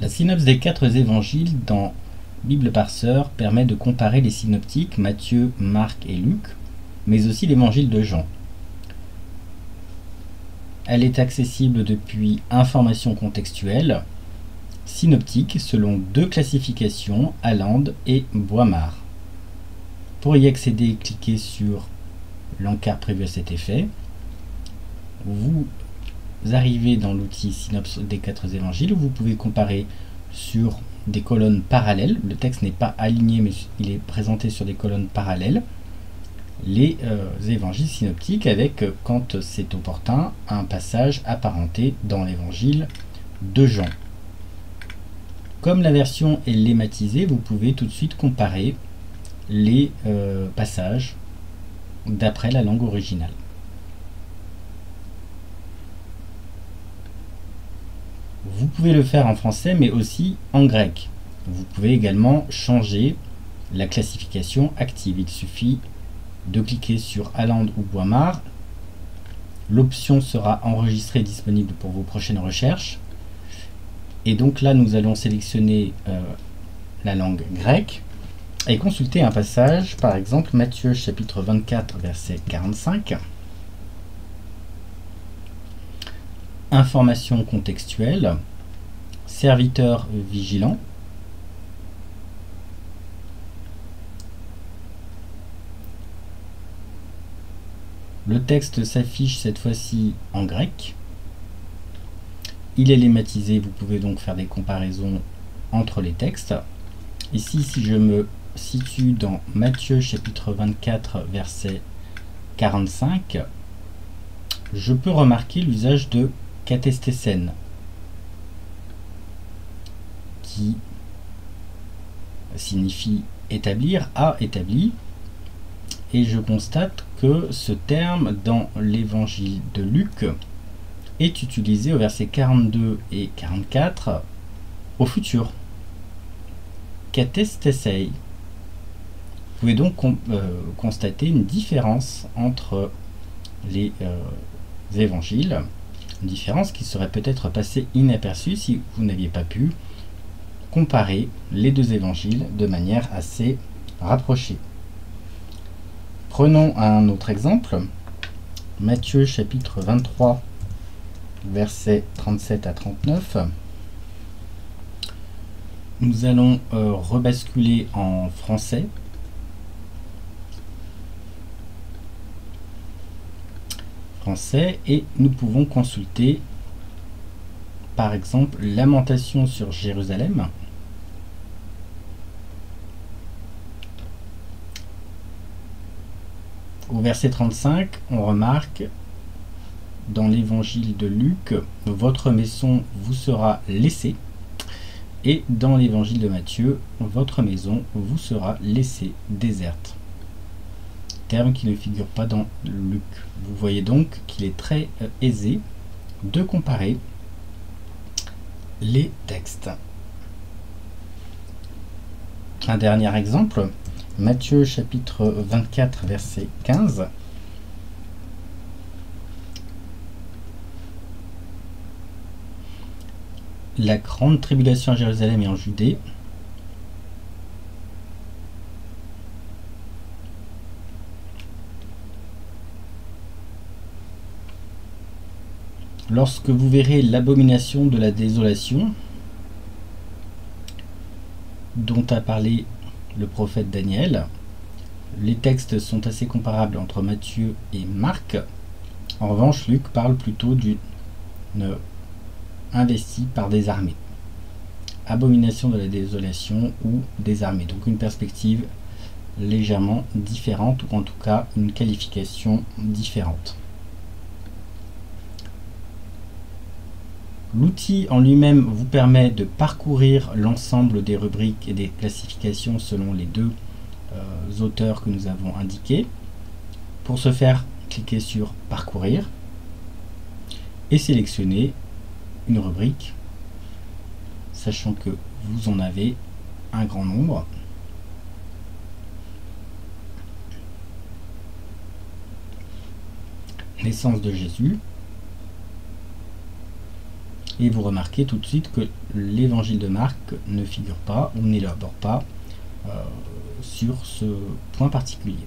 La synopse des 4 évangiles dans Bible Parseur permet de comparer les synoptiques Matthieu, Marc et Luc, mais aussi l'évangile de Jean. Elle est accessible depuis Information contextuelle, synoptique selon 2 classifications, Aland et Boimard. Pour y accéder, cliquez sur l'encart prévu à cet effet. Vous arrivez dans l'outil synopse des 4 évangiles où vous pouvez comparer sur des colonnes parallèles. Le texte n'est pas aligné, mais il est présenté sur des colonnes parallèles. Les évangiles synoptiques avec, quand c'est opportun, un passage apparenté dans l'évangile de Jean. Comme la version est lématisée, vous pouvez tout de suite comparer les passages d'après la langue originale. Vous pouvez le faire en français, mais aussi en grec. Vous pouvez également changer la classification active. Il suffit de cliquer sur Aland ou Boimard. L'option sera enregistrée et disponible pour vos prochaines recherches. Et donc là, nous allons sélectionner la langue grecque et consulter un passage, par exemple Matthieu chapitre 24, verset 45. Information contextuelle, serviteur vigilant. Le texte s'affiche cette fois-ci en grec. Il est lématisé, vous pouvez donc faire des comparaisons entre les textes. Ici, si je me situe dans Matthieu chapitre 24, verset 45, je peux remarquer l'usage de katestesen, qui signifie établir, a établi, et je constate que ce terme dans l'évangile de Luc est utilisé au verset 42 et 44 au futur. Katestesei. Vous pouvez donc constater une différence entre les évangiles, une différence qui serait peut-être passée inaperçue si vous n'aviez pas pu comparer les 2 évangiles de manière assez rapprochée. Prenons un autre exemple, Matthieu chapitre 23, versets 37 à 39. Nous allons rebasculer en français. Et nous pouvons consulter par exemple Lamentation sur Jérusalem. Au verset 35, on remarque dans l'évangile de Luc, votre maison vous sera laissée, et dans l'évangile de Matthieu, votre maison vous sera laissée déserte. Terme qui ne figure pas dans Luc. Vous voyez donc qu'il est très aisé de comparer les textes. Un dernier exemple, Matthieu chapitre 24, verset 15. La grande tribulation à Jérusalem et en Judée. Lorsque vous verrez l'abomination de la désolation dont a parlé le prophète Daniel, les textes sont assez comparables entre Matthieu et Marc. En revanche, Luc parle plutôt d'une investie par des armées. Abomination de la désolation ou des armées. Donc une perspective légèrement différente, ou en tout cas une qualification différente. L'outil en lui-même vous permet de parcourir l'ensemble des rubriques et des classifications selon les 2 auteurs que nous avons indiqués. Pour ce faire, cliquez sur Parcourir et sélectionnez une rubrique, sachant que vous en avez un grand nombre. Naissance de Jésus. et vous remarquez tout de suite que l'évangile de Marc ne figure pas ou n'élabore pas sur ce point particulier.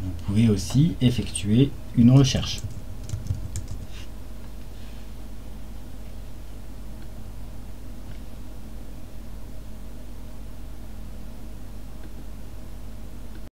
Vous pouvez aussi effectuer une recherche.